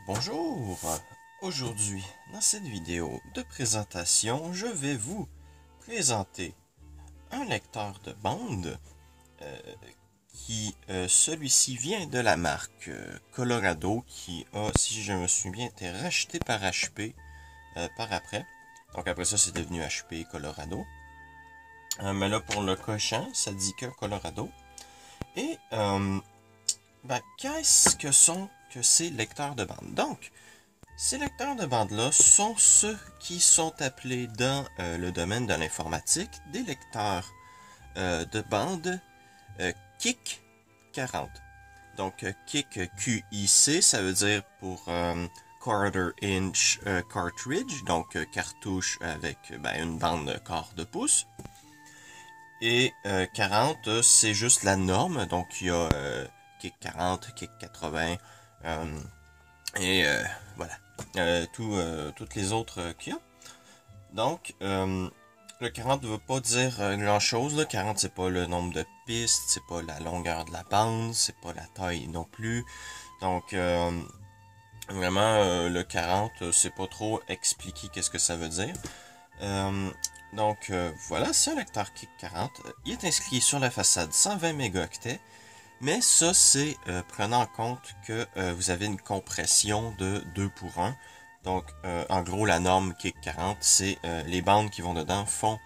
Bonjour! Aujourd'hui, dans cette vidéo de présentation, je vais vous présenter un lecteur de bande celui-ci vient de la marque Colorado qui a, si je me souviens bien, été racheté par HP par après. Donc après ça, c'est devenu HP Colorado. Mais là, pour le cochon, ça dit que Colorado. Et qu'est-ce que sont que ces lecteurs de bande? Donc, ces lecteurs de bande-là sont ceux qui sont appelés dans le domaine de l'informatique des lecteurs de bande KIC 40. Donc, KIC, QIC, ça veut dire pour Quarter Inch Cartridge, donc cartouche avec une bande quart de pouce. Et 40, c'est juste la norme, donc il y a KIC 40, KIC 80, voilà, toutes les autres qu'il y a. Donc, le 40 ne veut pas dire grand-chose. Le 40, c'est pas le nombre de pistes, c'est pas la longueur de la bande, c'est pas la taille non plus. Donc, vraiment, le 40, c'est pas trop expliquer qu'est-ce que ça veut dire. Voilà, c'est un lecteur KIC 40. Il est inscrit sur la façade 120 mégaoctets. Mais ça, c'est prenant en compte que vous avez une compression de 2 pour 1. Donc, en gros, la norme KIC 40, c'est les bandes qui vont dedans font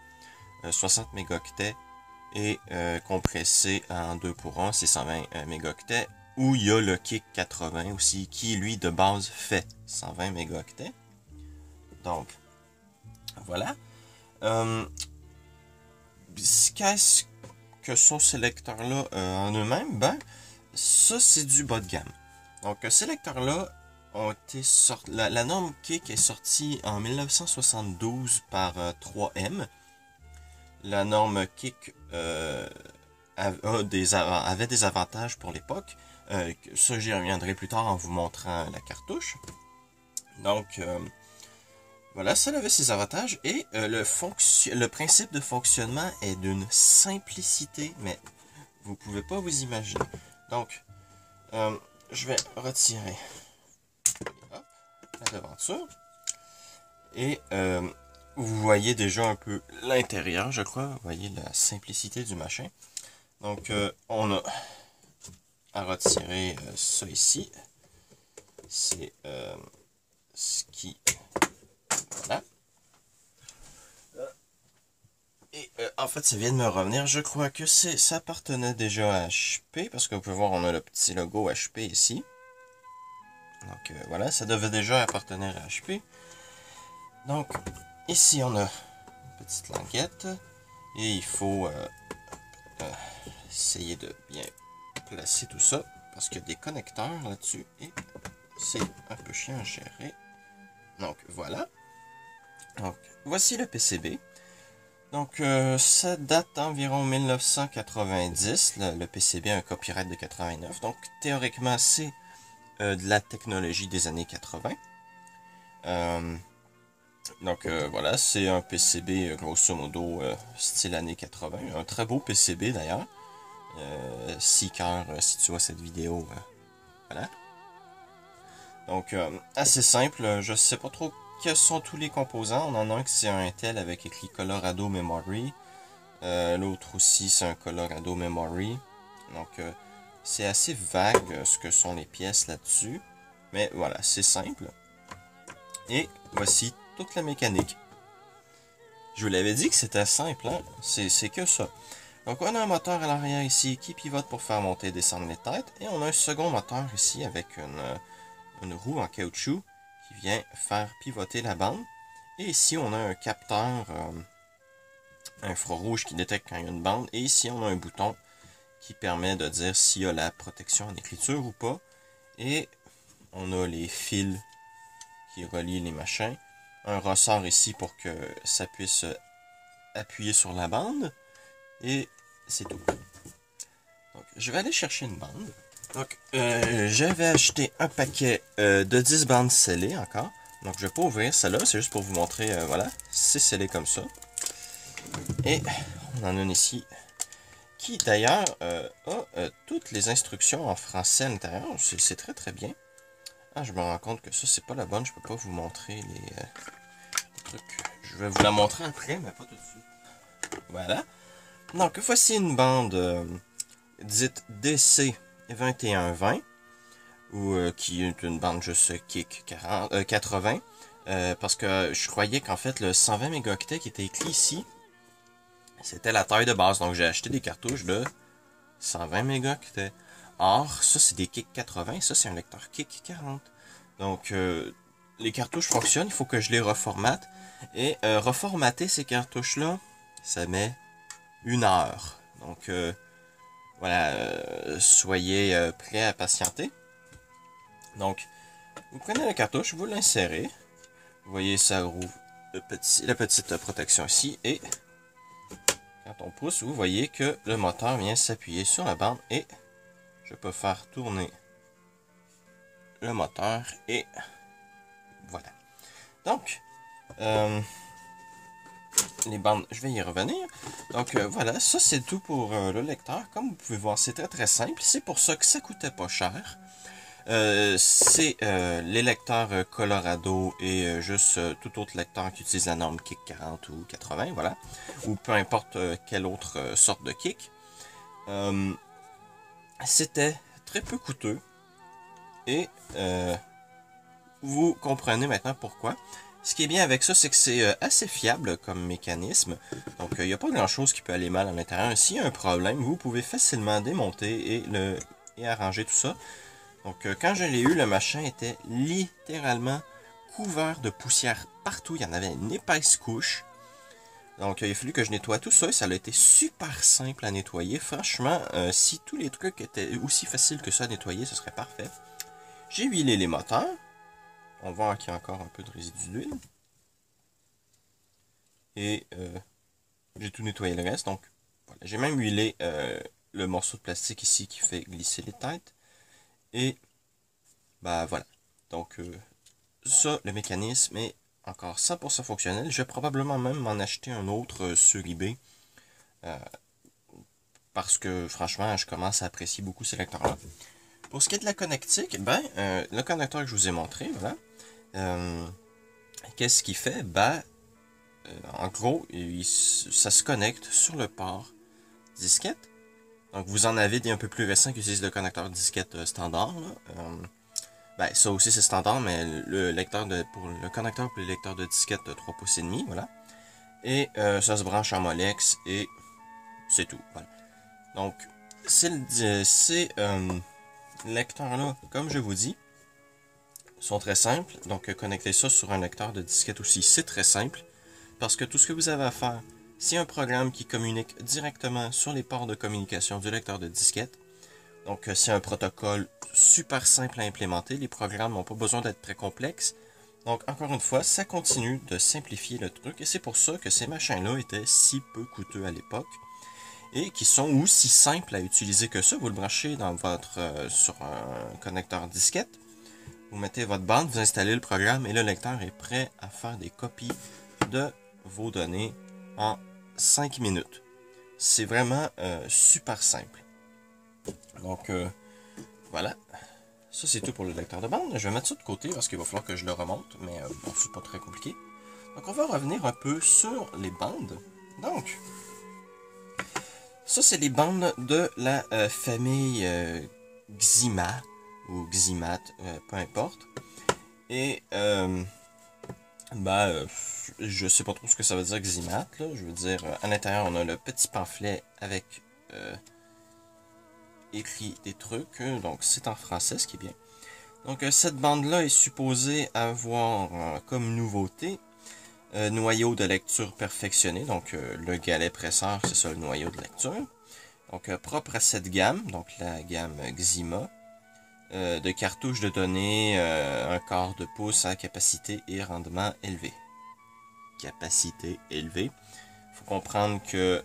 60 mégaoctets et compressé en 2 pour 1, c'est 120 mégaoctets. Ou il y a le KIC 80 aussi, qui lui, de base, fait 120 mégaoctets. Donc, voilà. Qu'est-ce que sont ces lecteurs-là en eux-mêmes? Ça, c'est du bas de gamme. Donc, ces lecteurs-là ont été sortis. La norme KIC est sortie en 1972 par 3M. La norme KIC avait des avantages pour l'époque. Ça, j'y reviendrai plus tard en vous montrant la cartouche. Donc, voilà, ça avait ses avantages. Et le principe de fonctionnement est d'une simplicité, mais vous pouvez pas vous imaginer. Donc, je vais retirer la devanture. Et vous voyez déjà un peu l'intérieur, je crois. Vous voyez la simplicité du machin. Donc, on a à retirer ça ici. C'est ce qui... Voilà. Et en fait, ça vient de me revenir. Je crois que ça appartenait déjà à HP. Parce que vous pouvez voir, on a le petit logo HP ici. Donc voilà, ça devait déjà appartenir à HP. Donc, ici, on a une petite languette. Et il faut essayer de bien placer tout ça. Parce qu'il y a des connecteurs là-dessus. Et c'est un peu chiant à gérer. Donc, voilà. Donc, voici le PCB. Donc, ça date d'environ 1990. Le PCB a un copyright de 89. Donc, théoriquement, c'est de la technologie des années 80. Voilà, c'est un PCB grosso modo style années 80. Un très beau PCB d'ailleurs. 6 cœurs si tu vois cette vidéo. Voilà. Donc, assez simple. Je sais pas trop quels sont tous les composants. On en a un qui c'est un Intel avec écrit Colorado Memory. L'autre aussi c'est un Colorado Memory. Donc c'est assez vague ce que sont les pièces là-dessus. Mais voilà, c'est simple. Et voici toute la mécanique. Je vous l'avais dit que c'était simple, hein? C'est que ça. Donc on a un moteur à l'arrière ici qui pivote pour faire monter et descendre les têtes. Et on a un second moteur ici avec une roue en caoutchouc qui vient faire pivoter la bande. Et ici, on a un capteur infrarouge qui détecte quand il y a une bande. Et ici, on a un bouton qui permet de dire s'il y a la protection en écriture ou pas. Et on a les fils qui relient les machins. Un ressort ici pour que ça puisse appuyer sur la bande. Et c'est tout. Donc, je vais aller chercher une bande. Donc, j'avais acheté un paquet de 10 bandes scellées encore. Donc, je vais pas ouvrir celle-là, c'est juste pour vous montrer, voilà, c'est scellé comme ça. Et on en a une ici qui, d'ailleurs, a toutes les instructions en français à l'intérieur. C'est très très bien. Ah, je me rends compte que ça, c'est pas la bonne. Je peux pas vous montrer les trucs. Je vais vous la montrer après, mais pas tout de suite. Voilà. Donc, voici une bande dite DC2120, ou qui est une bande juste kick 80. Parce que je croyais qu'en fait, le 120 mégaoctets qui était écrit ici, c'était la taille de base. Donc, j'ai acheté des cartouches de 120 mégaoctets. Or, ça, c'est des kick 80. Ça, c'est un lecteur kick 40. Donc, les cartouches fonctionnent. Il faut que je les reformate. Et reformater ces cartouches-là, ça met 1 heure. Donc, voilà, soyez prêts à patienter. Donc, vous prenez la cartouche, vous l'insérez. Vous voyez, ça rouvre la petite protection ici. Et quand on pousse, vous voyez que le moteur vient s'appuyer sur la bande. Et je peux faire tourner le moteur. Et voilà. Donc, les bandes, je vais y revenir. Donc voilà, ça c'est tout pour le lecteur. Comme vous pouvez voir, c'est très très simple. C'est pour ça que ça coûtait pas cher. C'est les lecteurs Colorado et juste tout autre lecteur qui utilise la norme Kick 40 ou 80, voilà. Ou peu importe quelle autre sorte de kick. C'était très peu coûteux. Et vous comprenez maintenant pourquoi. Ce qui est bien avec ça, c'est que c'est assez fiable comme mécanisme. Donc, il n'y a pas grand-chose qui peut aller mal à l'intérieur. S'il y a un problème, vous pouvez facilement démonter et arranger tout ça. Donc, quand je l'ai eu, le machin était littéralement couvert de poussière partout. Il y en avait une épaisse couche. Donc, il a fallu que je nettoie tout ça et ça a été super simple à nettoyer. Franchement, si tous les trucs étaient aussi faciles que ça à nettoyer, ce serait parfait. J'ai huilé les moteurs. On voit qu'il y a encore un peu de résidu d'huile. Et j'ai tout nettoyé le reste. Donc, voilà. J'ai même huilé le morceau de plastique ici qui fait glisser les têtes. Et, bah voilà. Donc, ça, le mécanisme est encore 100% fonctionnel. Je vais probablement même m'en acheter un autre sur eBay. Parce que, franchement, je commence à apprécier beaucoup ces lecteurs-là. Pour ce qui est de la connectique, ben, le connecteur que je vous ai montré, voilà. Qu'est-ce qu'il fait? Ben, en gros, ça se connecte sur le port disquette. Donc, vous en avez des un peu plus récents qui utilisent le connecteur disquette standard. Ben, ça aussi c'est standard, mais le pour le connecteur pour les lecteurs de disquette de 3 pouces et demi, voilà. Et ça se branche en Molex et c'est tout. Voilà. Donc, ces lecteurs-là, comme je vous dis, sont très simples. Donc, connecter ça sur un lecteur de disquette aussi, c'est très simple. Parce que tout ce que vous avez à faire, c'est un programme qui communique directement sur les ports de communication du lecteur de disquette. Donc, c'est un protocole super simple à implémenter. Les programmes n'ont pas besoin d'être très complexes. Donc, encore une fois, ça continue de simplifier le truc. Et c'est pour ça que ces machins-là étaient si peu coûteux à l'époque. Et qui sont aussi simples à utiliser que ça. Vous le branchez dans sur un connecteur disquette. Vous mettez votre bande, vous installez le programme et le lecteur est prêt à faire des copies de vos données en 5 minutes. C'est vraiment super simple. Donc, voilà. Ça, c'est tout pour le lecteur de bande. Je vais mettre ça de côté parce qu'il va falloir que je le remonte, mais bon, c'est pas très compliqué. Donc, on va revenir un peu sur les bandes. Donc, ça, c'est les bandes de la famille Xima ou Ximat, peu importe. Et, je sais pas trop ce que ça veut dire Ximat, là. Je veux dire, à l'intérieur, on a le petit pamphlet avec écrit des trucs. Donc, c'est en français, ce qui est bien. Donc, cette bande-là est supposée avoir comme nouveauté noyau de lecture perfectionné. Donc, le galet presseur, c'est ça le noyau de lecture. Donc, propre à cette gamme, donc la gamme Xima. De cartouches de données, un quart de pouce à capacité et rendement élevé. Capacité élevée. Il faut comprendre que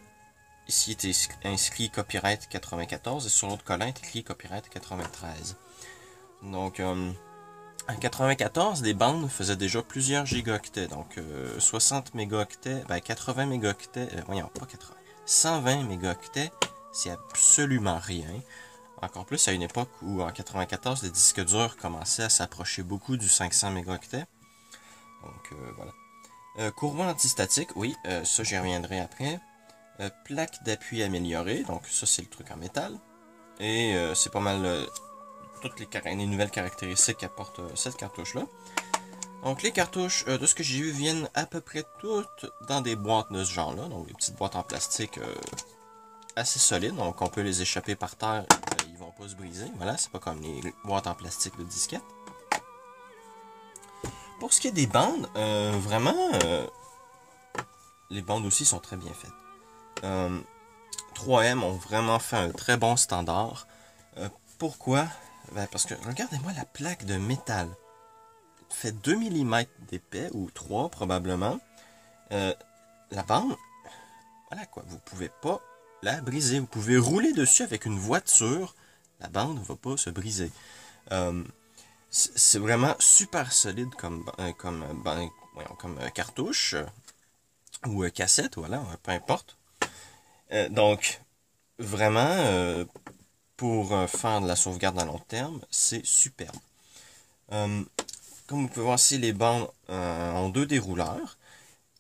ici est inscrit copyright 94 et sur l'autre collant est écrit copyright 93. Donc, en 94, les bandes faisaient déjà plusieurs gigaoctets. Donc, 60 mégaoctets, 80 mégaoctets, voyons, pas 80, 120 mégaoctets, c'est absolument rien. Encore plus à une époque où en 94 les disques durs commençaient à s'approcher beaucoup du 500 mégaoctets. Donc voilà. Courbant antistatique, oui, ça j'y reviendrai après. Plaque d'appui améliorée, donc ça c'est le truc en métal. Et c'est pas mal toutes les nouvelles caractéristiques qu'apporte cette cartouche-là. Donc les cartouches, de ce que j'ai vu, viennent à peu près toutes dans des boîtes de ce genre-là. Donc des petites boîtes en plastique assez solides. Donc on peut les échapper par terre, ils vont pas se briser. Voilà, c'est pas comme les boîtes en plastique de disquette. Pour ce qui est des bandes, vraiment, les bandes aussi sont très bien faites. 3M ont vraiment fait un très bon standard. Pourquoi? Ben parce que regardez-moi la plaque de métal. Fait 2 mm d'épais, ou 3 probablement. La bande, voilà quoi, vous pouvez pas la briser. Vous pouvez rouler dessus avec une voiture, la bande ne va pas se briser. C'est vraiment super solide comme cartouche, ou cassette, voilà, peu importe. Donc, vraiment, pour faire de la sauvegarde à long terme, c'est superbe. Comme vous pouvez voir ici, les bandes ont 2 dérouleurs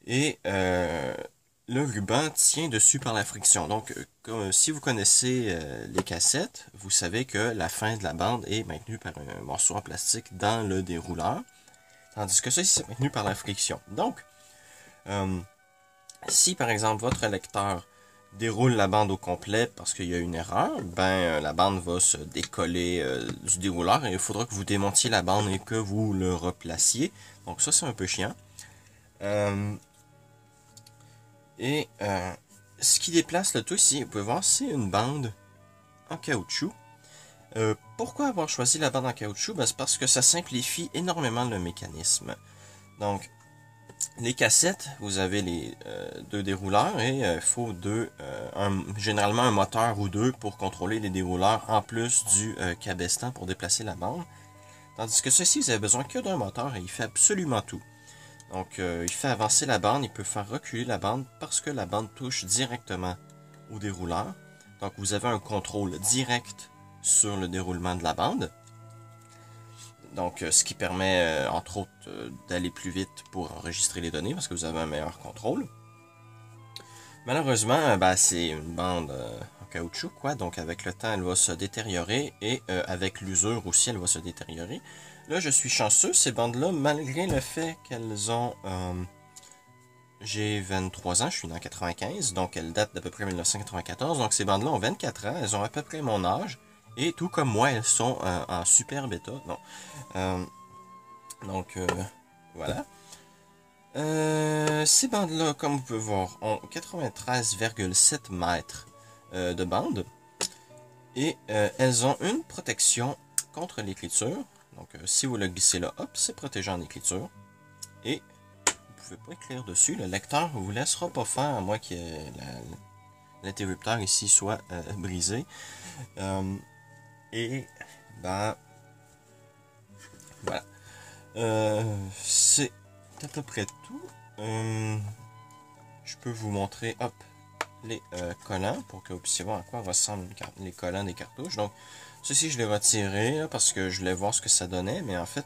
et le ruban tient dessus par la friction. Donc, si vous connaissez les cassettes, vous savez que la fin de la bande est maintenue par un morceau en plastique dans le dérouleur, tandis que ça ici, c'est maintenu par la friction. Donc, si par exemple votre lecteur déroule la bande au complet parce qu'il y a une erreur, ben la bande va se décoller du dérouleur et il faudra que vous démontiez la bande et que vous le replaciez. Donc ça c'est un peu chiant. Ce qui déplace le tout ici, vous pouvez voir, c'est une bande en caoutchouc. Pourquoi avoir choisi la bande en caoutchouc? Ben, c'est parce que ça simplifie énormément le mécanisme. Donc, les cassettes, vous avez les 2 dérouleurs et il faut généralement un moteur ou 2 pour contrôler les dérouleurs en plus du cabestan pour déplacer la bande. Tandis que ceci, vous avez besoin que d'un moteur et il fait absolument tout. Donc il fait avancer la bande, il peut faire reculer la bande parce que la bande touche directement au dérouleur. Donc vous avez un contrôle direct sur le déroulement de la bande. Donc, ce qui permet, entre autres, d'aller plus vite pour enregistrer les données, parce que vous avez un meilleur contrôle. Malheureusement, ben, c'est une bande en caoutchouc, quoi. Donc, avec le temps, elle va se détériorer, et avec l'usure aussi, elle va se détériorer. Là, je suis chanceux, ces bandes-là, malgré le fait qu'elles ont... j'ai 23 ans, je suis né en 95, donc elles datent d'à peu près 1994. Donc, ces bandes-là ont 24 ans, elles ont à peu près mon âge. Et tout comme moi, elles sont en super bêta. Non. Donc, voilà. Ces bandes-là, comme vous pouvez voir, ont 93,7 mètres de bande. Et elles ont une protection contre l'écriture. Donc, si vous le glissez là, hop, c'est protégé en écriture. Et vous pouvez pas écrire dessus. Le lecteur ne vous laissera pas faire, à moins que l'interrupteur ici soit brisé. Et ben voilà. C'est à peu près tout. Je peux vous montrer hop les collants pour que vous puissiez voir à quoi ressemblent les collants des cartouches. Donc ceci je l'ai retiré là, parce que je voulais voir ce que ça donnait, mais en fait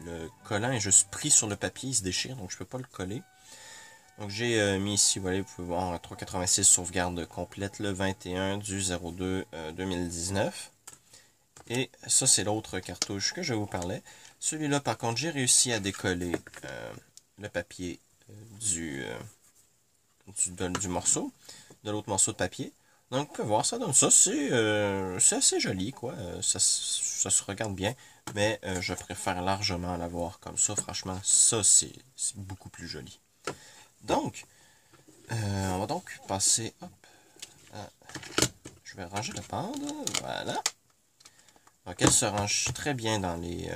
le collant est juste pris sur le papier, il se déchire, donc je peux pas le coller. Donc j'ai mis ici, voilà, vous pouvez voir 386 sauvegarde complète le 21 du 02 2019. Et ça, c'est l'autre cartouche que je vous parlais. Celui-là, par contre, j'ai réussi à décoller le papier du morceau, de l'autre morceau de papier. Donc, vous pouvez voir, ça donne ça. C'est assez joli, quoi. Ça se regarde bien, mais je préfère largement l'avoir comme ça. Franchement, ça, c'est beaucoup plus joli. Donc, on va donc passer, hop, je vais ranger la bande, voilà. Donc elle se range très bien dans les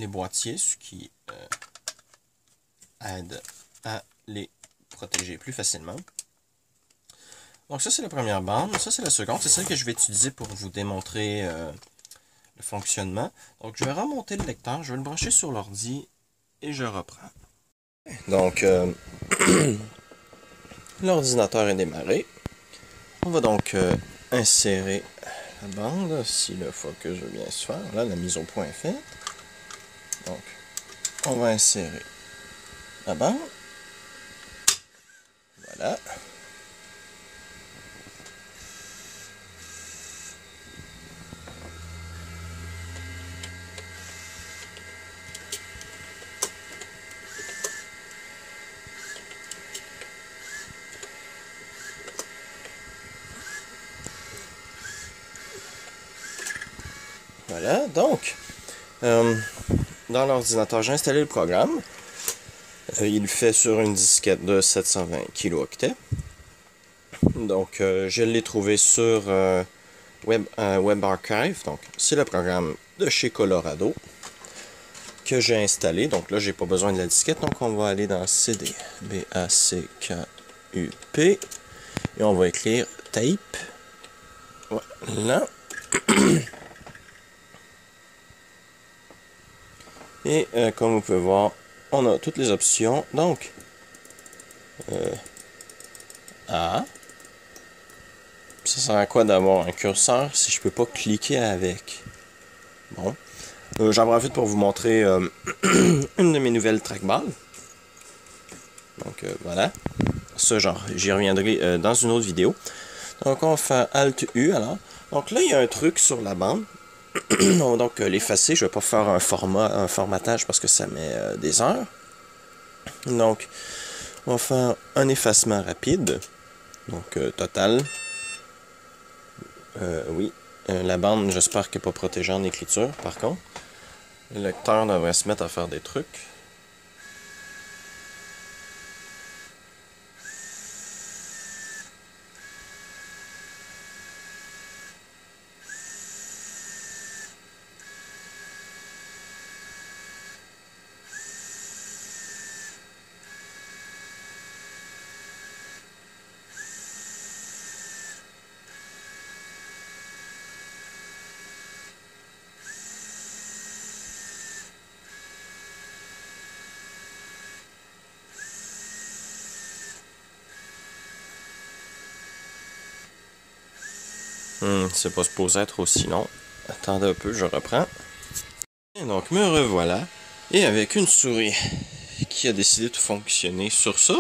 boîtiers, ce qui aide à les protéger plus facilement. Donc ça c'est la première bande, ça c'est la seconde, c'est celle que je vais utiliser pour vous démontrer le fonctionnement. Donc je vais remonter le lecteur, je vais le brancher sur l'ordi et je reprends. Donc l'ordinateur est démarré. On va donc insérer la bande, si la fois que je veux bien se faire. Là, la mise au point est faite. Donc, on va insérer la bande. Voilà. Voilà, donc, dans l'ordinateur, j'ai installé le programme. Il fait sur une disquette de 720 kilo-octets. Donc, je l'ai trouvé sur Web Archive. Donc, c'est le programme de chez Colorado que j'ai installé. Donc là, j'ai pas besoin de la disquette. Donc, on va aller dans CD, B-A-C-K-U-P. Et on va écrire tape. Voilà. Et comme vous pouvez voir, on a toutes les options. Donc, A. Ça sert à quoi d'avoir un curseur si je peux pas cliquer avec? Bon. J'en profite pour vous montrer une de mes nouvelles trackballs. Donc voilà. Ça, genre, j'y reviendrai dans une autre vidéo. Donc on va faire Alt-U alors. Donc là, il y a un truc sur la bande. On va donc l'effacer. Je vais pas faire un formatage parce que ça met des heures. Donc, on va faire un effacement rapide. Donc total. Oui. La bande, j'espère qu'elle n'est pas protégée en écriture, par contre. Le lecteur devrait se mettre à faire des trucs. C'est pas supposé être aussi long. Attendez un peu, je reprends. Et donc, me revoilà. Et avec une souris qui a décidé de fonctionner sur ça.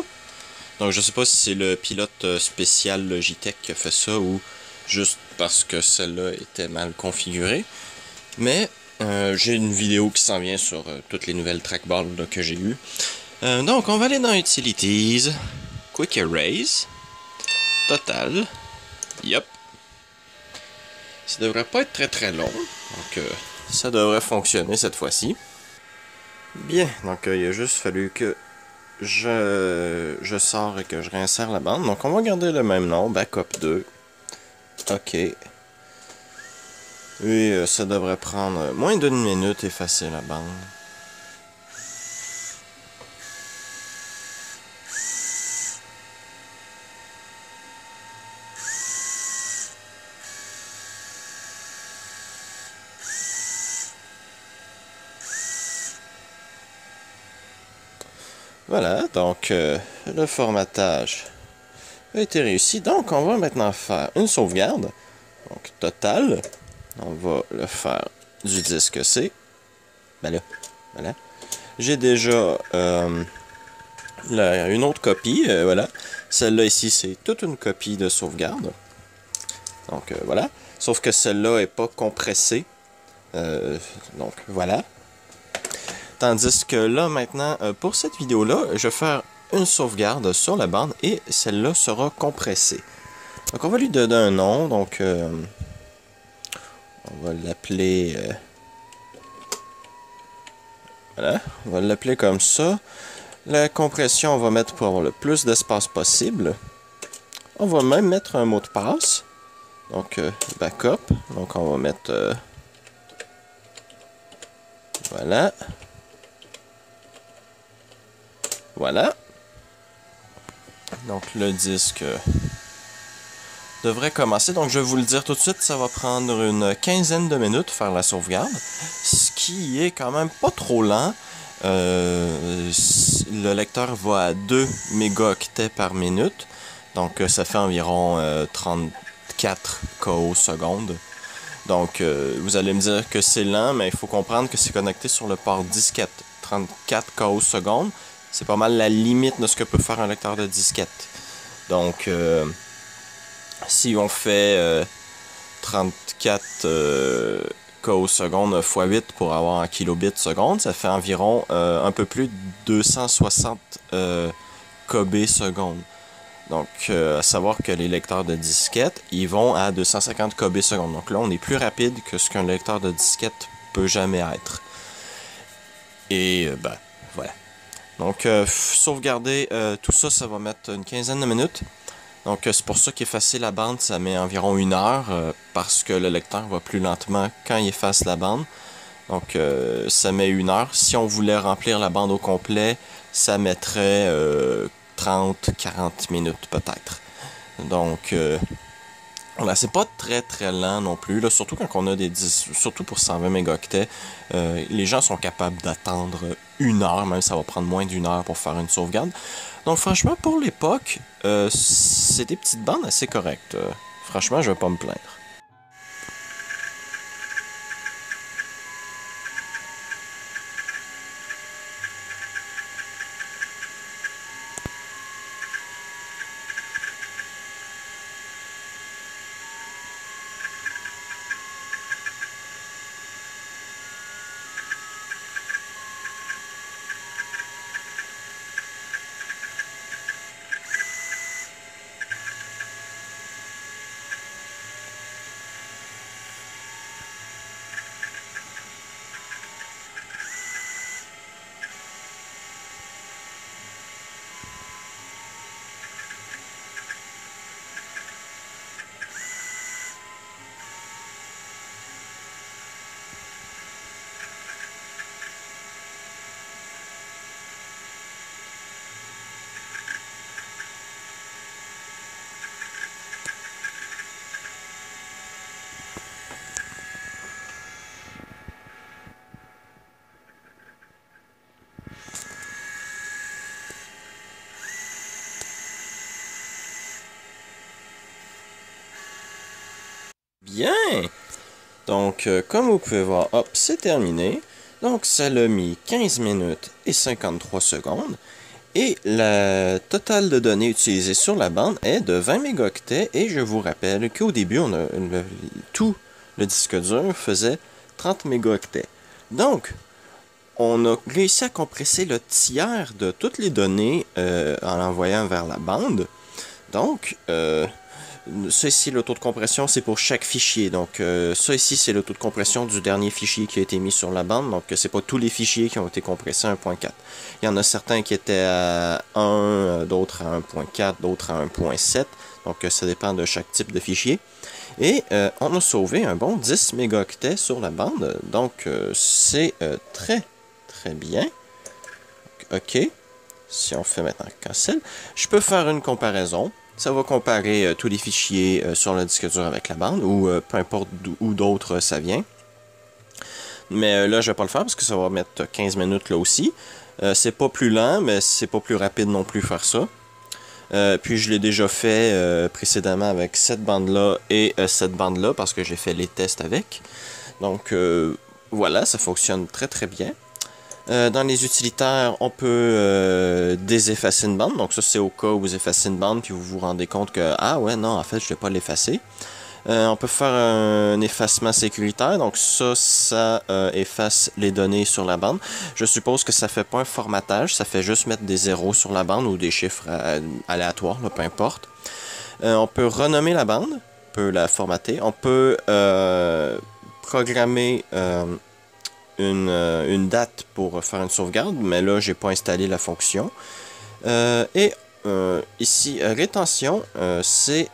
Donc, je sais pas si c'est le pilote spécial Logitech qui a fait ça ou juste parce que celle-là était mal configurée. Mais j'ai une vidéo qui s'en vient sur toutes les nouvelles trackballs là, que j'ai eues. Donc, on va aller dans Utilities, Quick Erase, Total, Yup. Ça devrait pas être très très long, donc ça devrait fonctionner cette fois-ci. Bien, donc il a juste fallu que je sors et que je réinsère la bande. Donc on va garder le même nom, Backup 2. OK. Et ça devrait prendre moins d'une minute effacer la bande. Voilà, donc le formatage a été réussi. Donc on va maintenant faire une sauvegarde. Donc total, on va le faire du disque C. Ben là, voilà. J'ai déjà une autre copie, voilà. Celle-là ici, c'est toute une copie de sauvegarde. Donc voilà. Sauf que celle-là n'est pas compressée. Donc voilà. Tandis que là, maintenant, pour cette vidéo-là, je vais faire une sauvegarde sur la bande et celle-là sera compressée. Donc, on va lui donner un nom. Donc, on va l'appeler... voilà, on va l'appeler comme ça. La compression, on va mettre pour avoir le plus d'espace possible. On va même mettre un mot de passe. Donc, backup. Donc, on va mettre... voilà. Voilà. Donc le disque devrait commencer. Donc je vais vous le dire tout de suite, ça va prendre une quinzaine de minutes faire la sauvegarde. Ce qui est quand même pas trop lent. Le lecteur va à 2 mégaoctets par minute. Donc ça fait environ 34 KO secondes. Donc vous allez me dire que c'est lent, mais il faut comprendre que c'est connecté sur le port disquette. 34 KO secondes, c'est pas mal la limite de ce que peut faire un lecteur de disquette. Donc si on fait 34 KO secondes x 8 pour avoir un kilobit seconde, ça fait environ un peu plus de 260 KB secondes. Donc, à savoir que les lecteurs de disquette, ils vont à 250 KB secondes. Donc là, on est plus rapide que ce qu'un lecteur de disquette peut jamais être. Et, voilà. Donc, sauvegarder tout ça, ça va mettre une quinzaine de minutes. Donc, c'est pour ça qu'effacer la bande, ça met environ 1 heure, parce que le lecteur va plus lentement quand il efface la bande. Donc, ça met 1 heure. Si on voulait remplir la bande au complet, ça mettrait 30-40 minutes peut-être. Donc, voilà, c'est pas très très lent non plus, là, surtout quand on a surtout pour 120 mégaoctets, les gens sont capables d'attendre 1 heure, même ça va prendre moins d'1 heure pour faire une sauvegarde. Donc franchement, pour l'époque, c'est des petites bandes assez correctes. Franchement, je vais pas me plaindre. Bien! Donc, comme vous pouvez voir, hop, c'est terminé. Donc, ça l'a mis 15 minutes et 53 secondes. Et le total de données utilisées sur la bande est de 20 mégaoctets. Et je vous rappelle qu'au début, tout le disque dur faisait 30 mégaoctets. Donc, on a réussi à compresser le tiers de toutes les données en l'envoyant vers la bande. Donc, ça ici, le taux de compression, c'est pour chaque fichier. Donc, ça ici, c'est le taux de compression du dernier fichier qui a été mis sur la bande. Donc, c'est pas tous les fichiers qui ont été compressés à 1.4. Il y en a certains qui étaient à 1, d'autres à 1.4, d'autres à 1.7. Donc, ça dépend de chaque type de fichier. Et on a sauvé un bon 10 mégaoctets sur la bande. Donc, c'est très, très bien. OK. Si on fait maintenant cancel, je peux faire une comparaison. Ça va comparer tous les fichiers sur le disque dur avec la bande, ou peu importe d'où d'autres ça vient. Mais là, je vais pas le faire parce que ça va mettre 15 minutes là aussi. C'est pas plus lent, mais c'est pas plus rapide non plus faire ça. Puis je l'ai déjà fait précédemment avec cette bande-là et cette bande-là, parce que j'ai fait les tests avec. Donc voilà, ça fonctionne très très bien. Dans les utilitaires, on peut déseffacer une bande. Donc ça, c'est au cas où vous effacez une bande puis vous vous rendez compte que, ah ouais, non, en fait, je ne vais pas l'effacer. On peut faire un effacement sécuritaire. Donc ça efface les données sur la bande. Je suppose que ça fait pas un formatage. Ça fait juste mettre des zéros sur la bande ou des chiffres aléatoires, là, peu importe. On peut renommer la bande. On peut la formater. On peut programmer une date pour faire une sauvegarde, mais là, j'ai pas installé la fonction. Ici, rétention, c'est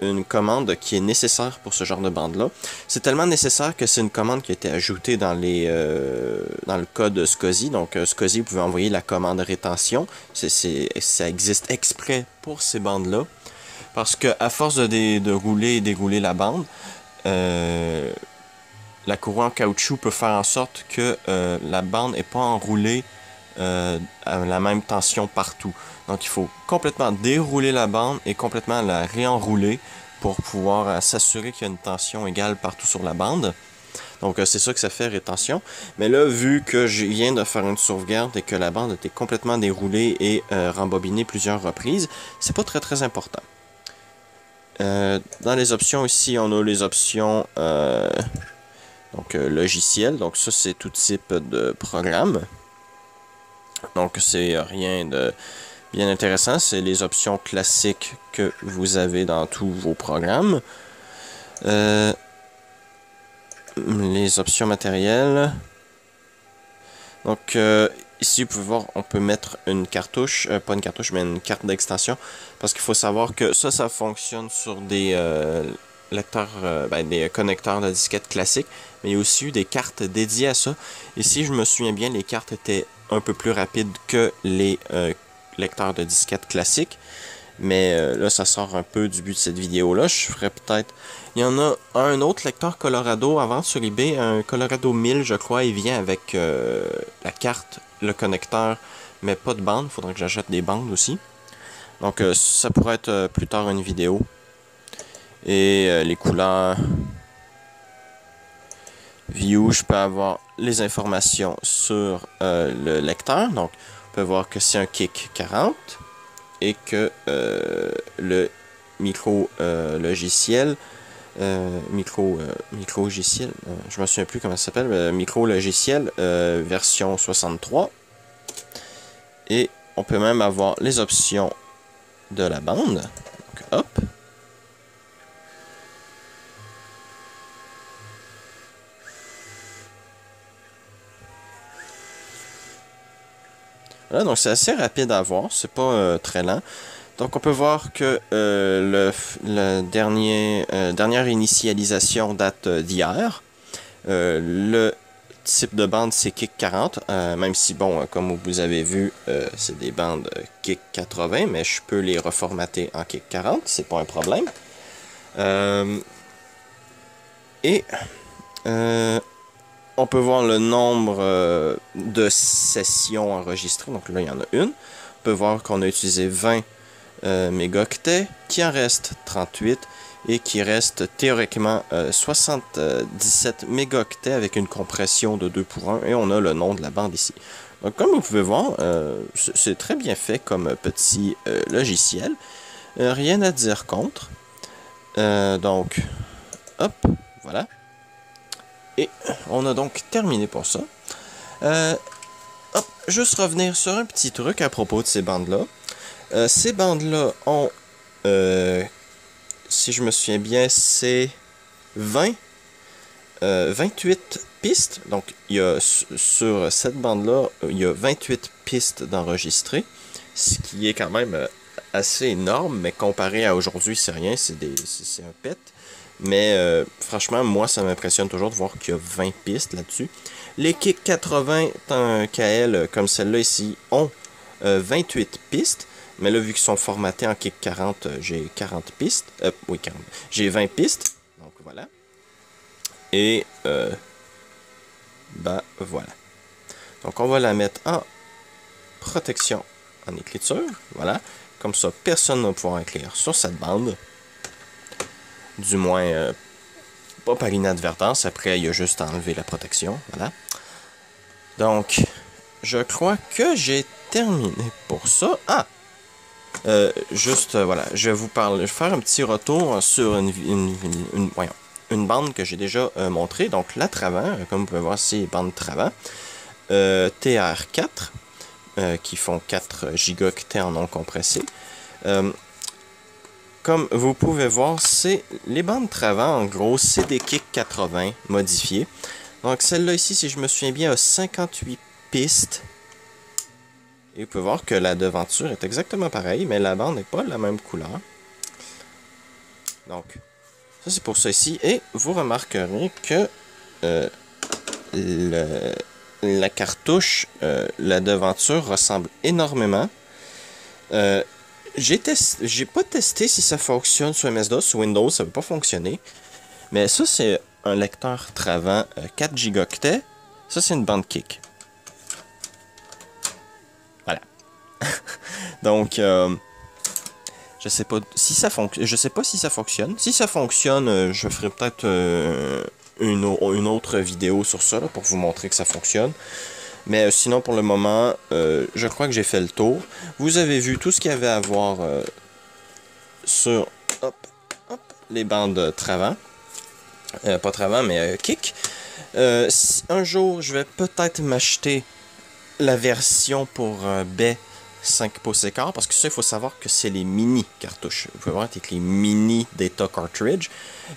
une commande qui est nécessaire pour ce genre de bande-là. C'est tellement nécessaire que c'est une commande qui a été ajoutée dans le code SCSI. Donc, SCSI, vous pouvez envoyer la commande rétention. Ça existe exprès pour ces bandes-là. Parce que à force de rouler et dégouler la bande, la courroie en caoutchouc peut faire en sorte que la bande n'est pas enroulée à la même tension partout. Donc il faut complètement dérouler la bande et complètement la réenrouler pour pouvoir s'assurer qu'il y a une tension égale partout sur la bande. Donc c'est ça que ça fait rétention. Mais là, vu que je viens de faire une sauvegarde et que la bande était complètement déroulée et rembobinée plusieurs reprises, c'est pas très important. Dans les options ici, on a les options logiciel. Donc ça, c'est tout type de programme. Donc c'est rien de bien intéressant. C'est les options classiques que vous avez dans tous vos programmes. Les options matérielles. Donc ici, vous pouvez voir, on peut mettre une cartouche, pas une cartouche, mais une carte d'extension. Parce qu'il faut savoir que ça fonctionne sur des lecteurs, des connecteurs de disquettes classiques. Mais il y a aussi eu des cartes dédiées à ça. Ici, je me souviens bien, les cartes étaient un peu plus rapides que les lecteurs de disquettes classiques. Mais là, ça sort un peu du but de cette vidéo-là. Je ferais peut-être... Il y en a un autre lecteur Colorado à vendre sur eBay, un Colorado 1000, je crois. Il vient avec la carte, le connecteur, mais pas de bande. Il faudrait que j'achète des bandes aussi. Donc, ça pourrait être plus tard une vidéo. Et les couleurs... View, je peux avoir les informations sur le lecteur. Donc, on peut voir que c'est un Kick 40 et que le micro logiciel, micro-logiciel, je me souviens plus comment ça s'appelle, micro-logiciel version 63. Et on peut même avoir les options de la bande. Donc, hop. Voilà, donc c'est assez rapide à voir, c'est pas très lent. Donc on peut voir que la dernière initialisation date d'hier. Le type de bande c'est Kick 40, même si bon, comme vous avez vu, c'est des bandes Kick 80, mais je peux les reformater en Kick 40, c'est pas un problème. On peut voir le nombre de sessions enregistrées. Donc là, il y en a une. On peut voir qu'on a utilisé 20 mégaoctets, qu'il en reste 38 et qu'il reste théoriquement 77 mégaoctets avec une compression de 2 pour 1. Et on a le nom de la bande ici. Donc comme vous pouvez voir, c'est très bien fait comme petit logiciel. Rien à dire contre. Donc, hop, voilà. Et on a donc terminé pour ça. Juste revenir sur un petit truc à propos de ces bandes-là. Ces bandes-là ont, si je me souviens bien, c'est 28 pistes. Donc, il y a, sur cette bande-là, il y a 28 pistes d'enregistrer. Ce qui est quand même assez énorme, mais comparé à aujourd'hui, c'est rien, c'est un pet. Mais franchement, moi, ça m'impressionne toujours de voir qu'il y a 20 pistes là-dessus. Les Kick 80, tant qu'à elles, comme celle-là ici, ont 28 pistes. Mais là, vu qu'ils sont formatés en Kick 40, j'ai 40 pistes. Oui, 40. J'ai 20 pistes. Donc, voilà. Et, voilà. Donc, on va la mettre en protection en écriture. Voilà. Comme ça, personne ne va pouvoir écrire sur cette bande. Du moins, pas par inadvertance. Après, il y a juste à enlever la protection. Voilà. Donc, je crois que j'ai terminé pour ça. Ah! Voilà. Je vais vous faire un petit retour sur une bande que j'ai déjà montrée. Donc, la Travant, comme vous pouvez voir, c'est bande Travant. TR4, qui font 4 gigaoctets en non compressé. Comme vous pouvez voir, c'est les bandes Travant, en gros, c'est des Kick 80 modifiées. Donc celle-là ici, si je me souviens bien, a 58 pistes. Et vous pouvez voir que la devanture est exactement pareille, mais la bande n'est pas la même couleur. Donc, ça c'est pour ça ici. Et vous remarquerez que la cartouche, la devanture ressemble énormément. J'ai pas testé si ça fonctionne sur MS-DOS, sur Windows, ça veut pas fonctionner. Mais ça, c'est un lecteur Travant 4 gigaoctets. Ça, c'est une bande Kick. Donc, je sais pas si ça fonctionne. Je sais pas si ça fonctionne. Si ça fonctionne, je ferai peut-être une autre vidéo sur ça là, pour vous montrer que ça fonctionne. Mais sinon, pour le moment, je crois que j'ai fait le tour. Vous avez vu tout ce qu'il y avait à voir sur les bandes Travant. Pas Travant, mais Kik. Un jour, je vais peut-être m'acheter la version pour baie 5 pouces écart, parce que ça, il faut savoir que c'est les mini cartouches. Vous pouvez voir avec les mini data cartridge.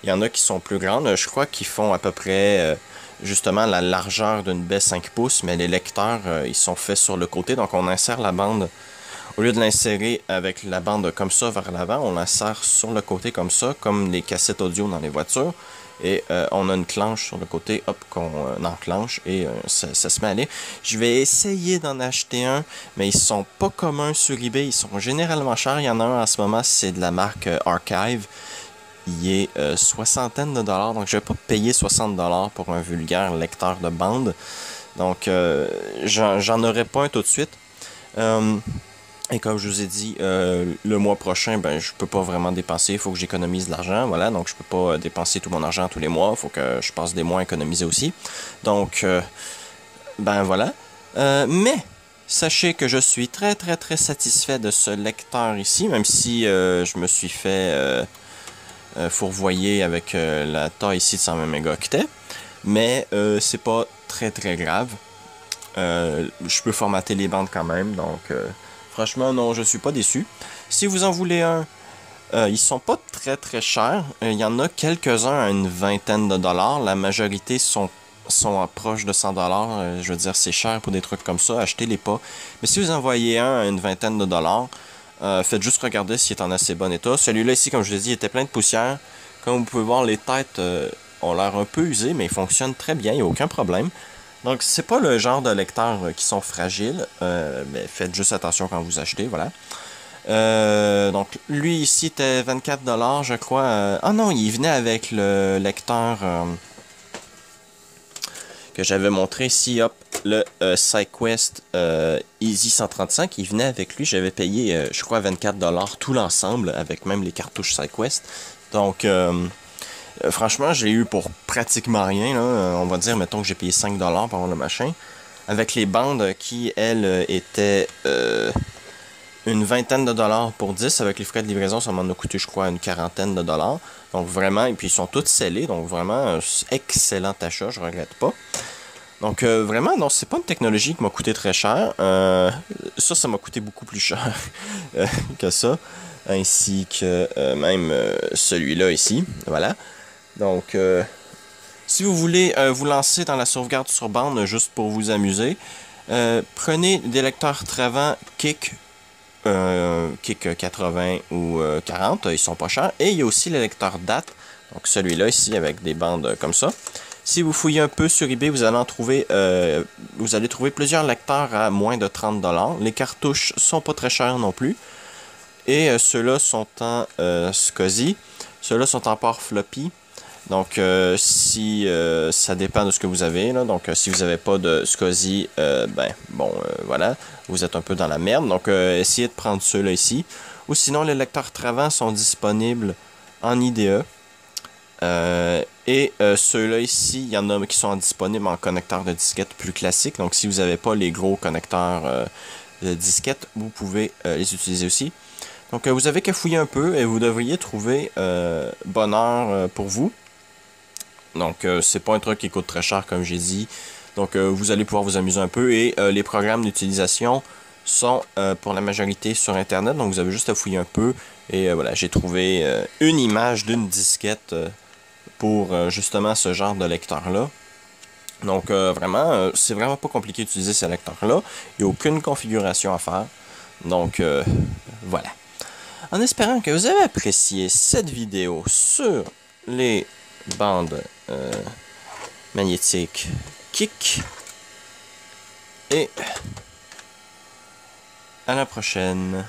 Il y en a qui sont plus grandes. Je crois qu'ils font à peu près justement la largeur d'une baie 5 pouces, mais les lecteurs, ils sont faits sur le côté. Donc on insère la bande, au lieu de l'insérer avec la bande comme ça vers l'avant, on l'insère sur le côté comme ça, comme les cassettes audio dans les voitures. Et on a une clenche sur le côté, hop, qu'on enclenche et ça se met à aller. Je vais essayer d'en acheter un, mais ils sont pas communs sur eBay. Ils sont généralement chers. Il y en a un en ce moment, c'est de la marque Archive. Il est soixantaine de dollars, donc je vais pas payer 60 dollars pour un vulgaire lecteur de bande. Donc j'en aurai pas un tout de suite. Et comme je vous ai dit, le mois prochain, ben je peux pas vraiment dépenser, il faut que j'économise de l'argent, voilà, donc je peux pas dépenser tout mon argent tous les mois, il faut que je passe des mois à économiser aussi. Donc, ben voilà. Mais, sachez que je suis très très très satisfait de ce lecteur ici, même si je me suis fait fourvoyer avec la taille ici de 120 mégaoctets, mais c'est pas très très grave. Je peux formater les bandes quand même, donc... franchement, non, je suis pas déçu. Si vous en voulez un, ils sont pas très très chers. Il y en a quelques-uns à une vingtaine de dollars. La majorité sont proches de 100 dollars. Je veux dire, c'est cher pour des trucs comme ça. Achetez-les pas. Mais si vous en voyez un à une vingtaine de dollars, faites juste regarder s'il est en assez bon état. Celui-là ici, comme je l'ai dit, il était plein de poussière. Comme vous pouvez voir, les têtes ont l'air un peu usées, mais ils fonctionnent très bien. Il n'y a aucun problème. Donc, c'est pas le genre de lecteurs qui sont fragiles, mais faites juste attention quand vous achetez, voilà. Donc, lui ici était 24 $, je crois. Ah non, il venait avec le lecteur que j'avais montré ici, hop, le SideQuest Easy 135. Il venait avec lui, j'avais payé, je crois, 24 $ tout l'ensemble, avec même les cartouches SideQuest. Donc, franchement, j'ai eu pour pratiquement rien, là. On va dire, mettons que j'ai payé 5 $ pour avoir le machin. Avec les bandes qui, elles, étaient une vingtaine de dollars pour 10. Avec les frais de livraison, ça m'en a coûté, je crois, une quarantaine de dollars. Donc vraiment, et puis ils sont tous scellés, donc vraiment, excellent achat, je regrette pas. Donc vraiment, non, c'est pas une technologie qui m'a coûté très cher. Ça m'a coûté beaucoup plus cher que ça. Ainsi que même celui-là ici, voilà. Donc, si vous voulez vous lancer dans la sauvegarde sur bande juste pour vous amuser, prenez des lecteurs Travant Kik 80 ou 40, ils sont pas chers. Et il y a aussi les lecteurs DAT, donc celui-là ici avec des bandes comme ça. Si vous fouillez un peu sur eBay, vous allez trouver plusieurs lecteurs à moins de 30 $. Les cartouches sont pas très chères non plus. Et ceux-là sont en SCSI. Ceux-là sont en port floppy. Donc, si ça dépend de ce que vous avez, là. Donc, si vous n'avez pas de SCSI, voilà, vous êtes un peu dans la merde. Donc, essayez de prendre ceux-là ici. Ou sinon, les lecteurs Travant sont disponibles en IDE. Ceux-là ici, il y en a qui sont disponibles en connecteur de disquette plus classique. Donc, si vous n'avez pas les gros connecteurs de disquette, vous pouvez les utiliser aussi. Donc, vous avez qu'à fouiller un peu et vous devriez trouver bonheur pour vous. Donc, c'est pas un truc qui coûte très cher, comme j'ai dit. Donc, vous allez pouvoir vous amuser un peu. Et les programmes d'utilisation sont pour la majorité sur Internet. Donc, vous avez juste à fouiller un peu. Et voilà, j'ai trouvé une image d'une disquette pour justement ce genre de lecteur-là. Donc, vraiment, c'est vraiment pas compliqué d'utiliser ce lecteur-là. Il n'y a aucune configuration à faire. Donc, voilà. En espérant que vous avez apprécié cette vidéo sur les bandes magnétiques Kik. Et à la prochaine.